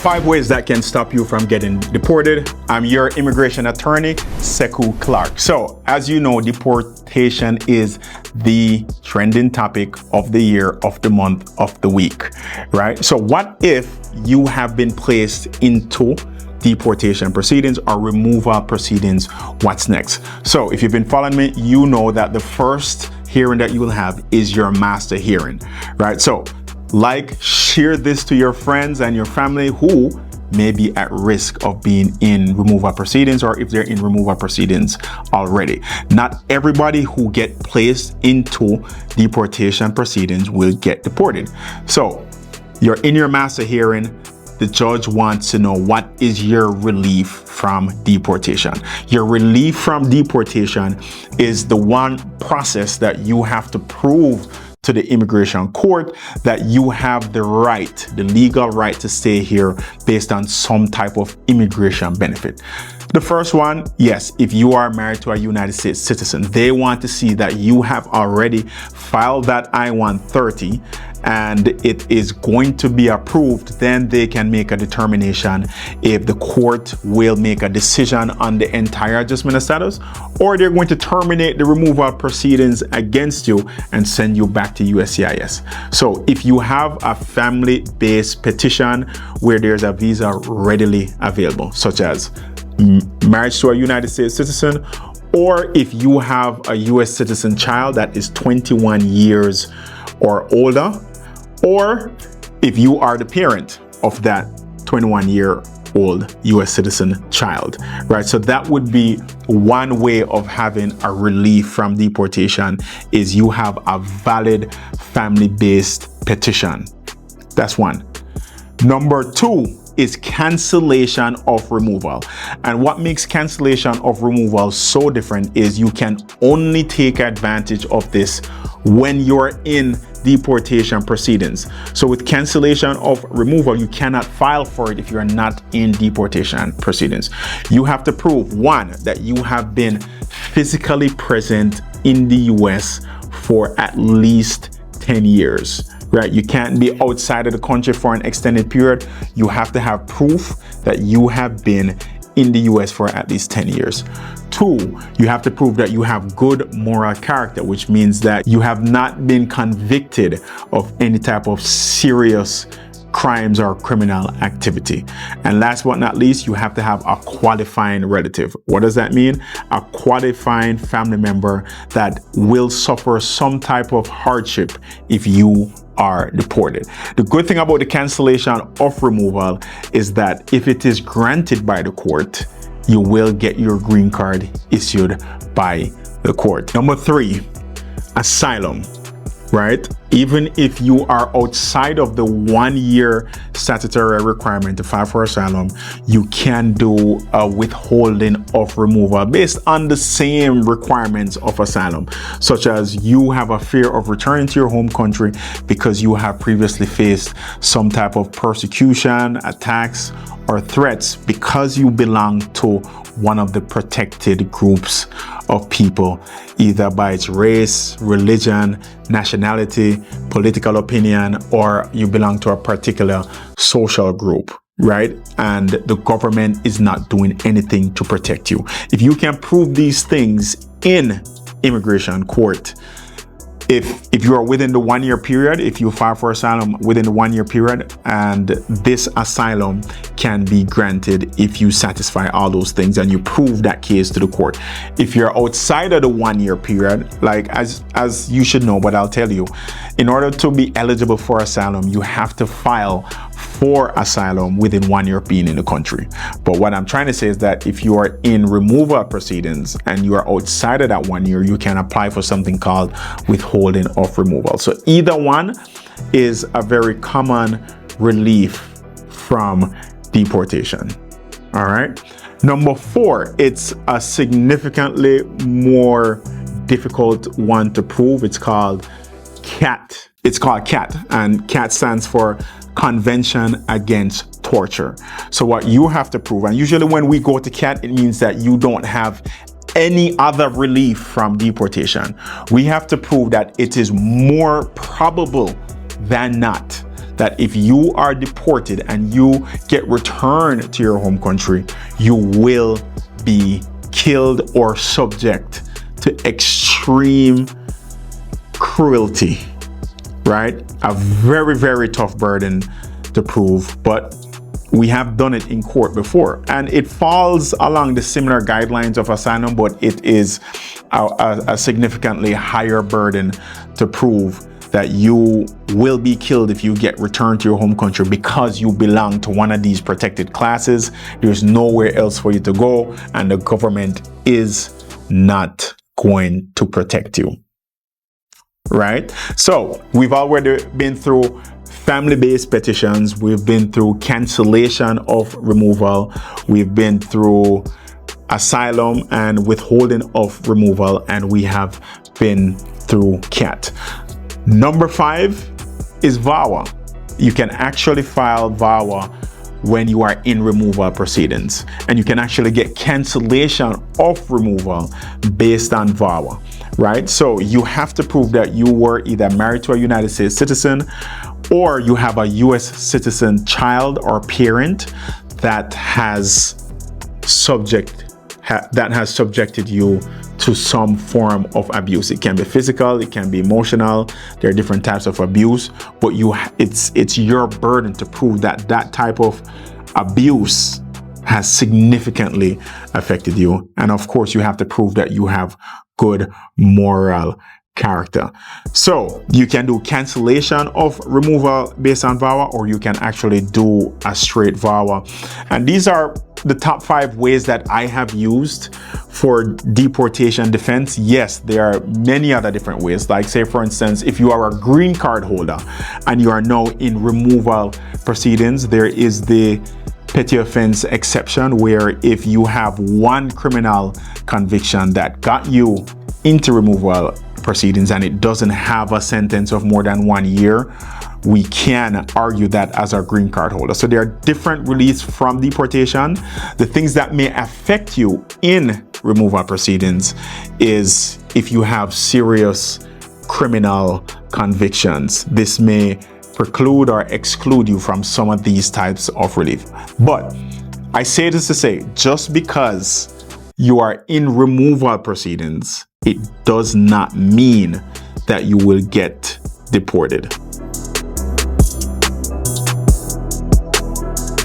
5 ways that can stop you from getting deported. I'm your immigration attorney, Sekou Clark. So, as you know, deportation is the trending topic of the year, of the month, of the week, right? So what if you have been placed into deportation proceedings or removal proceedings? What's next? So if you've been following me, you know that the first hearing that you will have is your master hearing, right? So share this to your friends and your family who may be at risk of being in removal proceedings, or if they're in removal proceedings already. Not everybody who get placed into deportation proceedings will get deported. So you're in your master hearing. The judge wants to know, what is your relief from deportation? Your relief from deportation is the one process that you have to prove to the immigration court that you have the right, the legal right to stay here based on some type of immigration benefit. The first one, yes, if you are married to a United States citizen, they want to see that you have already filed that I-130 and it is going to be approved. Then they can make a determination if the court will make a decision on the entire adjustment of status, or they're going to terminate the removal proceedings against you and send you back to USCIS. So if you have a family-based petition where there's a visa readily available, such as marriage to a United States citizen, or if you have a US citizen child that is 21 years or older, or if you are the parent of that 21-year-old US citizen child, right? So that would be one way of having a relief from deportation, is you have a valid family-based petition. That's one. Number 2 is cancellation of removal. And what makes cancellation of removal so different is you can only take advantage of this when you're in deportation proceedings. So with cancellation of removal, you cannot file for it if you're not in deportation proceedings. You have to prove, 1, that you have been physically present in the US for at least 10 years. Right? You can't be outside of the country for an extended period. You have to have proof that you have been in the US for at least 10 years. 2, you have to prove that you have good moral character, which means that you have not been convicted of any type of serious crimes or criminal activity. And last but not least, you have to have a qualifying relative. What does that mean? A qualifying family member that will suffer some type of hardship if you are deported. The good thing about the cancellation of removal is that if it is granted by the court, you will get your green card issued by the court. Number 3, asylum. Right? Even if you are outside of the 1-year statutory requirement to file for asylum, you can do a withholding of removal based on the same requirements of asylum, such as you have a fear of returning to your home country because you have previously faced some type of persecution, attacks, or threats because you belong to one of the protected groups of people, either by its race, religion, nationality, political opinion, or you belong to a particular social group, right? And the government is not doing anything to protect you. If you can prove these things in immigration court, if you are within the 1-year period, if you file for asylum within the 1-year period, and this asylum can be granted if you satisfy all those things and you prove that case to the court. If you're outside of the 1-year period, like as you should know, but I'll tell you, in order to be eligible for asylum, you have to file for asylum within 1 year of being in the country. But what I'm trying to say is that if you are in removal proceedings and you are outside of that 1 year, you can apply for something called withholding of removal. So either one is a very common relief from deportation. All right. Number 4, it's a significantly more difficult one to prove. It's called CAT. It's called CAT, and CAT stands for Convention Against Torture. So what you have to prove, and usually when we go to CAT, it means that you don't have any other relief from deportation. We have to prove that it is more probable than not that if you are deported and you get returned to your home country, you will be killed or subject to extreme cruelty, right? A very, very tough burden to prove, but we have done it in court before, and it falls along the similar guidelines of asylum, but it is a significantly higher burden to prove that you will be killed if you get returned to your home country because you belong to one of these protected classes. There's nowhere else for you to go, and the government is not going to protect you, right? So we've already been through family-based petitions, we've been through cancellation of removal, we've been through asylum and withholding of removal, and we have been through CAT. Number 5 is VAWA. You can actually file VAWA when you are in removal proceedings, and you can actually get cancellation of removal based on VAWA, right? So you have to prove that you were either married to a United States citizen, or you have a US citizen child or parent that has subjected you to some form of abuse. It can be physical, it can be emotional. There are different types of abuse, but it's your burden to prove that that type of abuse has significantly affected you. And of course, you have to prove that you have good moral character. So you can do cancellation of removal based on VAWA, or you can actually do a straight VAWA. And these are the top 5 ways that I have used for deportation defense. Yes, there are many other different ways. Like, say for instance, if you are a green card holder and you are now in removal proceedings, there is the petty offense exception, where if you have one criminal conviction that got you into removal proceedings and it doesn't have a sentence of more than 1 year, we can argue that as a green card holder. So there are different reliefs from deportation. The things that may affect you in removal proceedings is if you have serious criminal convictions. This may preclude or exclude you from some of these types of relief. But I say this to say, just because you are in removal proceedings, it does not mean that you will get deported.